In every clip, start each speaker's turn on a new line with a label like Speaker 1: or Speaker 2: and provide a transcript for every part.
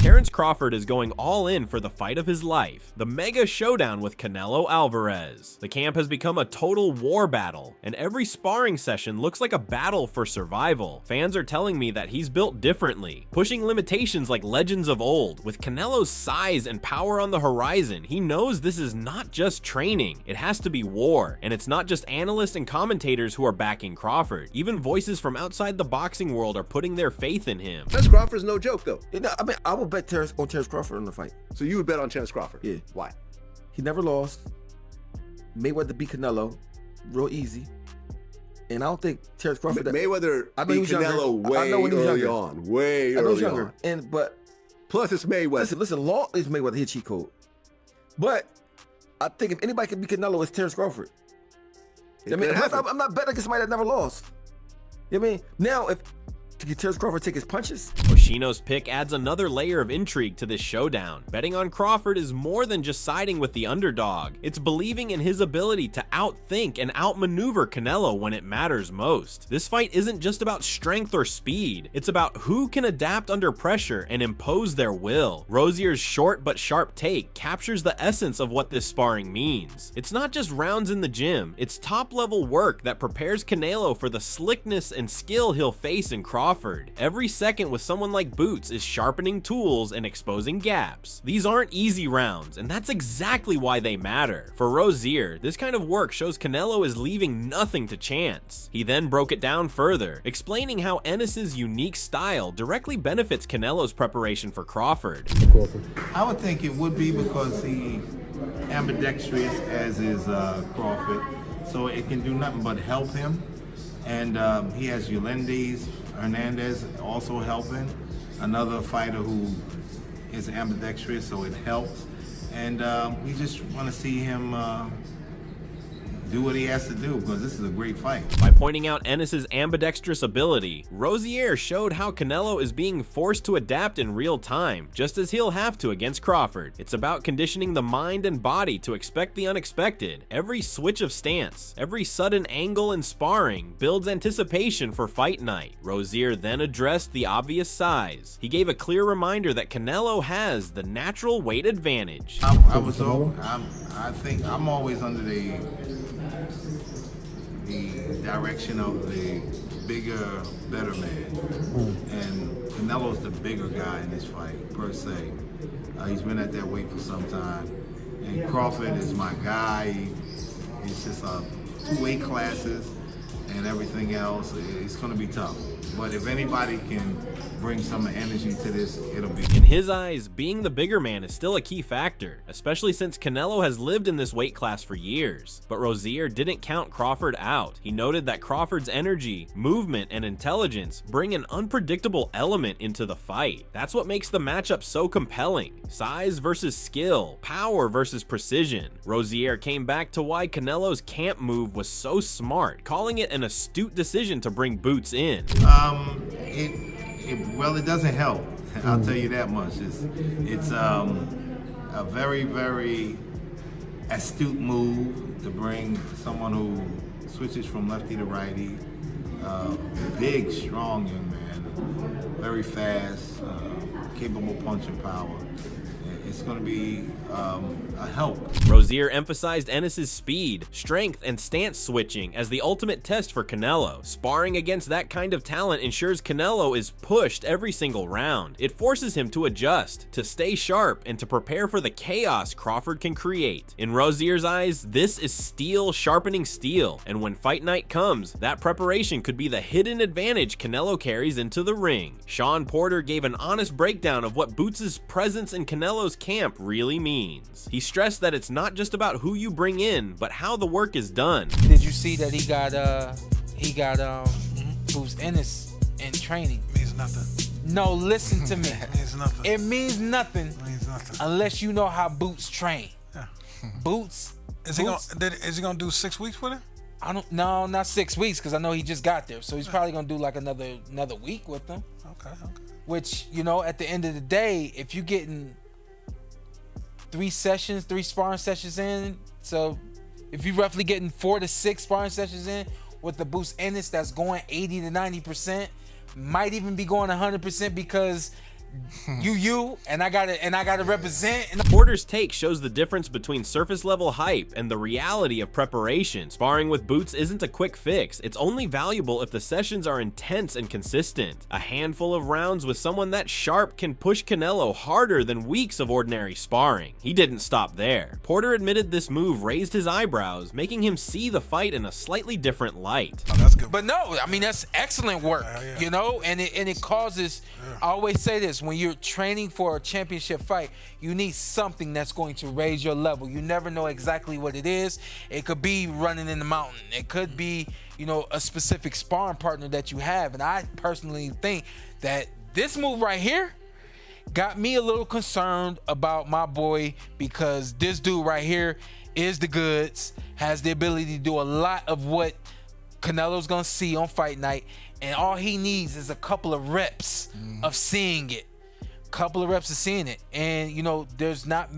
Speaker 1: Terence Crawford is going all in for the fight of his life, the mega showdown with Canelo Alvarez. The camp has become a total war battle, and every sparring session looks like a battle for survival. Fans are telling me that he's built differently, pushing limitations like legends of old. With Canelo's size and power on the horizon, he knows this is not just training, it has to be war. And it's not just analysts and commentators who are backing Crawford. Even voices from outside the boxing world are putting their faith in him.
Speaker 2: Terence Crawford's no joke, though.
Speaker 3: You know, I mean, I would bet Terence Crawford in the fight.
Speaker 2: So you would bet on Terence Crawford?
Speaker 3: Yeah.
Speaker 2: Why?
Speaker 3: He never lost. Mayweather beat Canelo real easy. And I don't think Terence Crawford...
Speaker 2: Mayweather beat Canelo way early on. Way early on.
Speaker 3: But...
Speaker 2: Plus, it's Mayweather.
Speaker 3: Listen, Law is Mayweather. He a cheat code. But I think if anybody can beat Canelo, it's Terence Crawford. I mean, I'm not betting against somebody that never lost. You know what I mean? Now, if Terence Crawford take his punches.
Speaker 1: Hoshino's pick adds another layer of intrigue to this showdown. Betting on Crawford is more than just siding with the underdog. It's believing in his ability to outthink and outmaneuver Canelo when it matters most. This fight isn't just about strength or speed. It's about who can adapt under pressure and impose their will. Rozier's short but sharp take captures the essence of what this sparring means. It's not just rounds in the gym. It's top-level work that prepares Canelo for the slickness and skill he'll face in Crawford. Every second with someone like Boots is sharpening tools and exposing gaps. These aren't easy rounds, and that's exactly why they matter. For Rozier, this kind of work shows Canelo is leaving nothing to chance. He then broke it down further, explaining how Ennis's unique style directly benefits Canelo's preparation for Crawford.
Speaker 4: I would think it would be because he's ambidextrous, as is Crawford, so it can do nothing but help him. And he has Hernandez also helping, another fighter who is ambidextrous, so it helps. And we just want to see him do what he has to do, because this is a great fight.
Speaker 1: By pointing out Ennis's ambidextrous ability, Rozier showed how Canelo is being forced to adapt in real time, just as he'll have to against Crawford. It's about conditioning the mind and body to expect the unexpected. Every switch of stance, every sudden angle in sparring builds anticipation for fight night. Rozier then addressed the obvious size. He gave a clear reminder that Canelo has the natural weight advantage.
Speaker 4: I think I'm always under the direction of the bigger, better man. And Canelo's the bigger guy in this fight, per se. He's been at that weight for some time. And Crawford is my guy. It's just 2 weight classes and everything else. It's going to be tough. But if anybody can bring some energy to this, it'll be.
Speaker 1: In his eyes, being the bigger man is still a key factor, especially since Canelo has lived in this weight class for years. But Rozier didn't count Crawford out. He noted that Crawford's energy, movement, and intelligence bring an unpredictable element into the fight. That's what makes the matchup so compelling. Size versus skill, power versus precision. Rozier came back to why Canelo's camp move was so smart, calling it an astute decision to bring Boots in.
Speaker 4: Well, it doesn't help. I'll tell you that much. It's a very, very astute move to bring someone who switches from lefty to righty. Big, strong young man, very fast, capable punching power. It's going to be a help.
Speaker 1: Rozier emphasized Ennis's speed, strength, and stance switching as the ultimate test for Canelo. Sparring against that kind of talent ensures Canelo is pushed every single round. It forces him to adjust, to stay sharp, and to prepare for the chaos Crawford can create. In Rozier's eyes, this is steel sharpening steel, and when fight night comes, that preparation could be the hidden advantage Canelo carries into the ring. Sean Porter gave an honest breakdown of what Boots' presence in Canelo's camp really means. He stressed that it's not just about who you bring in, but how the work is done.
Speaker 5: Did you see that he got Boots Ennis in training?
Speaker 6: Means nothing.
Speaker 5: No, listen to me.
Speaker 6: Means nothing.
Speaker 5: It means nothing.
Speaker 6: Means nothing.
Speaker 5: Unless you know how Boots train.
Speaker 6: Yeah.
Speaker 5: Boots.
Speaker 6: Is he gonna do 6 weeks with him?
Speaker 5: No, not 6 weeks, because I know he just got there. So he's probably gonna do like another week with them.
Speaker 6: Okay.
Speaker 5: Which, at the end of the day, if you're getting 3 sparring sessions in, so if you're roughly getting 4 to 6 sparring sessions in with the Boots Ennis that's going 80 to 90%, might even be going 100% because and I gotta represent.
Speaker 1: Porter's take shows the difference between surface level hype and the reality of preparation. Sparring with Boots isn't a quick fix. It's only valuable if the sessions are intense and consistent. A handful of rounds with someone that sharp can push Canelo harder than weeks of ordinary sparring. He didn't stop there. Porter admitted this move raised his eyebrows, making him see the fight in a slightly different light.
Speaker 6: Oh, that's good.
Speaker 5: But no, I mean, that's excellent work, you know, and it causes, I always say this, when you're training for a championship fight, you need something that's going to raise your level. You never know exactly what it is. It could be running in the mountain. It could be, you know, a specific sparring partner that you have. And I personally think that this move right here got me a little concerned about my boy, because this dude right here is the goods, has the ability to do a lot of what Canelo's gonna see on fight night, and all he needs is a couple of reps of seeing it. And you know, it's not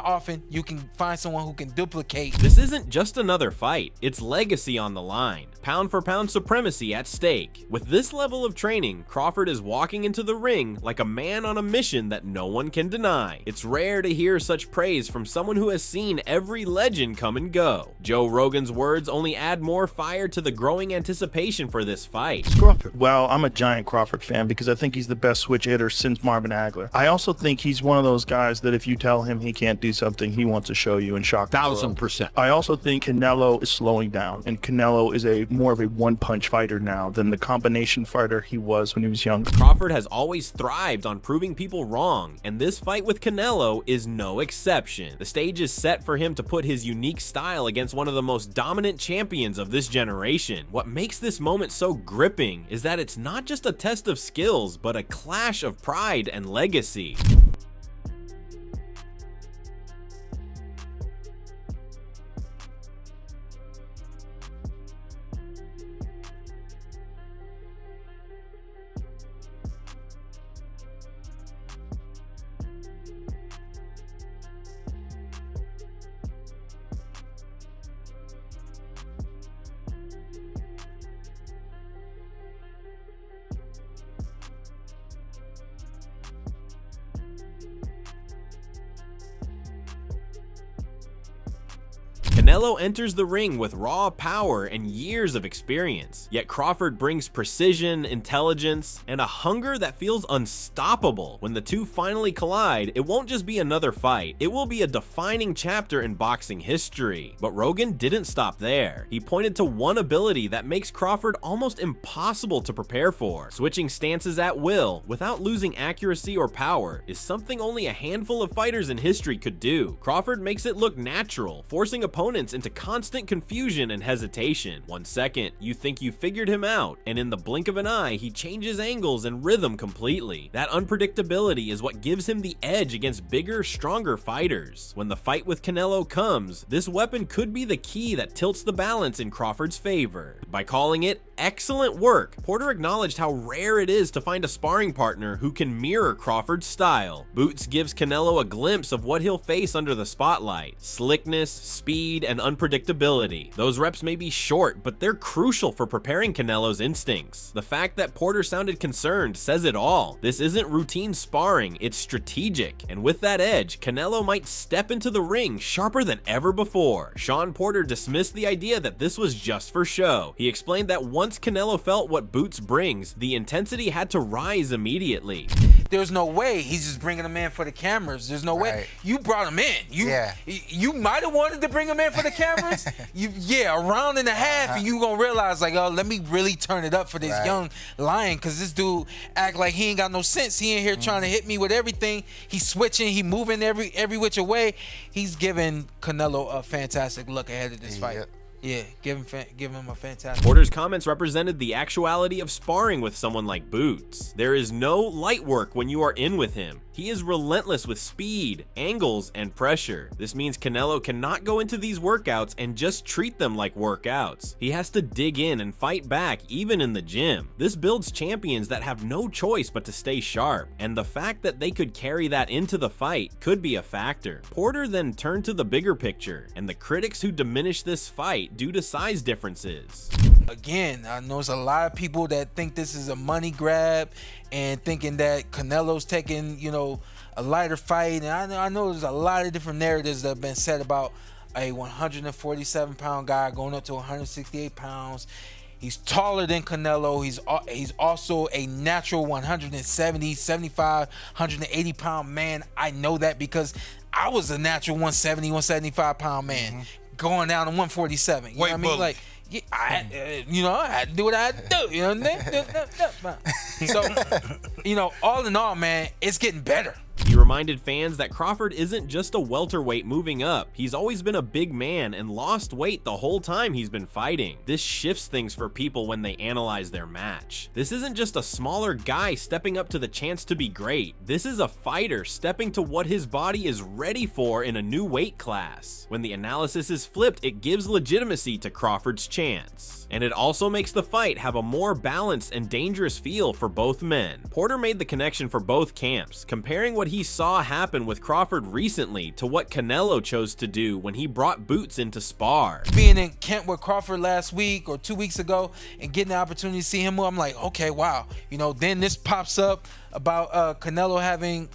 Speaker 5: often you can find someone who can duplicate.
Speaker 1: This isn't just another fight, it's legacy on the line. Pound for pound supremacy at stake. With this level of training, Crawford is walking into the ring like a man on a mission that no one can deny. It's rare to hear such praise from someone who has seen every legend come and go. Joe Rogan's words only add more fire to the growing anticipation for this fight.
Speaker 7: Crawford. Well, I'm a giant Crawford fan because I think he's the best switch hitter since Marvin Hagler. I also think he's one of those guys that if you tell him he can't do something, he wants to show you and shock the world.
Speaker 2: 1000%.
Speaker 7: I also think Canelo is slowing down, and Canelo is more of a one-punch fighter now than the combination fighter he was when he was young.
Speaker 1: Crawford has always thrived on proving people wrong, and this fight with Canelo is no exception. The stage is set for him to put his unique style against one of the most dominant champions of this generation. What makes this moment so gripping is that it's not just a test of skills, but a clash of pride and legacy. Canelo enters the ring with raw power and years of experience, yet Crawford brings precision, intelligence, and a hunger that feels unstoppable. When the two finally collide, it won't just be another fight, it will be a defining chapter in boxing history. But Rogan didn't stop there. He pointed to one ability that makes Crawford almost impossible to prepare for. Switching stances at will, without losing accuracy or power, is something only a handful of fighters in history could do. Crawford makes it look natural, forcing opponents into constant confusion and hesitation. 1 second, you think you figured him out, and in the blink of an eye, he changes angles and rhythm completely. That unpredictability is what gives him the edge against bigger, stronger fighters. When the fight with Canelo comes, this weapon could be the key that tilts the balance in Crawford's favor. By calling it excellent work, Porter acknowledged how rare it is to find a sparring partner who can mirror Crawford's style. Boots gives Canelo a glimpse of what he'll face under the spotlight: slickness, speed, and unpredictability. Those reps may be short, but they're crucial for preparing Canelo's instincts. The fact that Porter sounded concerned says it all. This isn't routine sparring, it's strategic. And with that edge, Canelo might step into the ring sharper than ever before. Sean Porter dismissed the idea that this was just for show. He explained that once Canelo felt what Boots brings, the intensity had to rise immediately.
Speaker 5: There's no way he's just bringing him in for the cameras. There's no way. You brought him in. You might have wanted to bring him in for the cameras. A round and a half, and you gonna realize, like, oh, let me really turn it up for this young lion, because this dude act like he ain't got no sense. He in here trying to hit me with everything. He's switching. He moving every which way. He's giving Canelo a fantastic look ahead of this fight. Yeah, give him a fantastic.
Speaker 1: Porter's comments represented the actuality of sparring with someone like Boots. There is no light work when you are in with him. He is relentless with speed, angles, and pressure. This means Canelo cannot go into these workouts and just treat them like workouts. He has to dig in and fight back even in the gym. This builds champions that have no choice but to stay sharp, and the fact that they could carry that into the fight could be a factor. Porter then turned to the bigger picture and the critics who diminish this fight due to size differences.
Speaker 5: Again, I know there's a lot of people that think this is a money grab and thinking that Canelo's taking, you know, a lighter fight. And I know there's a lot of different narratives that have been said about a 147-pound guy going up to 168 pounds. He's taller than Canelo. He's also a natural 170, 75, 180-pound man. I know that because I was a natural 170, 175-pound man going down to 147. You know what I mean? Like, yeah, I had to do what I had to do. You know what I mean? So, you know, all in all, man, it's getting better.
Speaker 1: He reminded fans that Crawford isn't just a welterweight moving up. He's always been a big man and lost weight the whole time he's been fighting. This shifts things for people when they analyze their match. This isn't just a smaller guy stepping up to the chance to be great. This is a fighter stepping to what his body is ready for in a new weight class. When the analysis is flipped, it gives legitimacy to Crawford's chance. And it also makes the fight have a more balanced and dangerous feel for both men. Porter made the connection for both camps, comparing what he saw happen with Crawford recently to what Canelo chose to do when he brought Boots into spar.
Speaker 5: Being in camp with Crawford last week or 2 weeks ago and getting the opportunity to see him move, I'm like, okay, wow. You know, then this pops up about Canelo having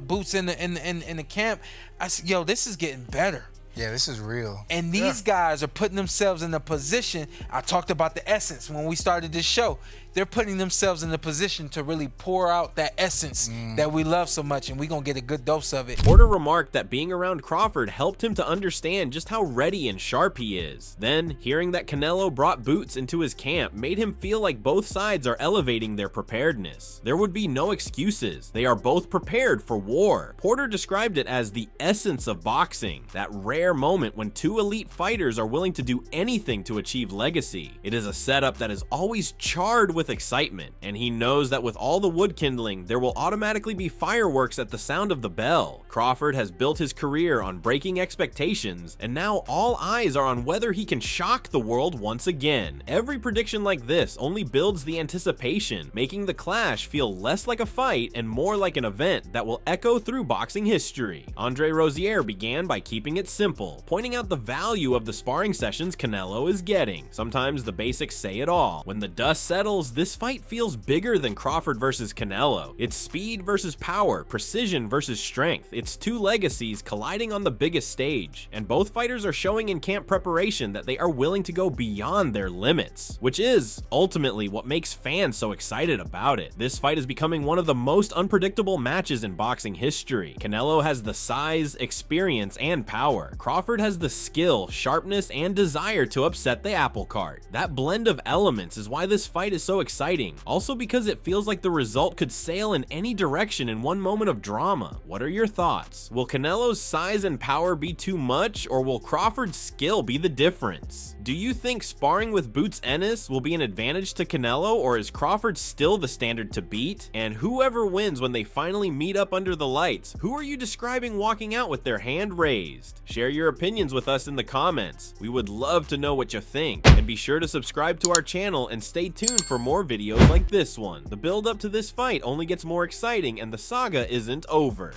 Speaker 5: Boots in the camp. I said, yo, this is getting better.
Speaker 8: Yeah, this is real.
Speaker 5: And these guys are putting themselves in a position. I talked about the essence when we started this show. They're putting themselves in a position to really pour out that essence that we love so much, and we're going to get a good dose of it.
Speaker 1: Porter remarked that being around Crawford helped him to understand just how ready and sharp he is. Then, hearing that Canelo brought Boots into his camp made him feel like both sides are elevating their preparedness. There would be no excuses. They are both prepared for war. Porter described it as the essence of boxing, that rare moment when two elite fighters are willing to do anything to achieve legacy. It is a setup that is always charred with excitement, and he knows that with all the wood kindling, there will automatically be fireworks at the sound of the bell. Crawford has built his career on breaking expectations, and now all eyes are on whether he can shock the world once again. Every prediction like this only builds the anticipation, making the clash feel less like a fight and more like an event that will echo through boxing history. Andre Rozier began by keeping it simple, pointing out the value of the sparring sessions Canelo is getting. Sometimes the basics say it all. When the dust settles, this fight feels bigger than Crawford versus Canelo. It's speed versus power, precision versus strength. It's two legacies colliding on the biggest stage, and both fighters are showing in camp preparation that they are willing to go beyond their limits, which is ultimately what makes fans so excited about it. This fight is becoming one of the most unpredictable matches in boxing history. Canelo has the size, experience, and power. Crawford has the skill, sharpness, and desire to upset the apple cart. That blend of elements is why this fight is so exciting. Also because it feels like the result could sail in any direction in one moment of drama. What are your thoughts? Will Canelo's size and power be too much, or will Crawford's skill be the difference? Do you think sparring with Boots Ennis will be an advantage to Canelo, or is Crawford still the standard to beat? And whoever wins when they finally meet up under the lights, who are you describing walking out with their hand raised? Share your opinions with us in the comments. We would love to know what you think, and be sure to subscribe to our channel and stay tuned for more videos like this one. The build up to this fight only gets more exciting, and the saga isn't over.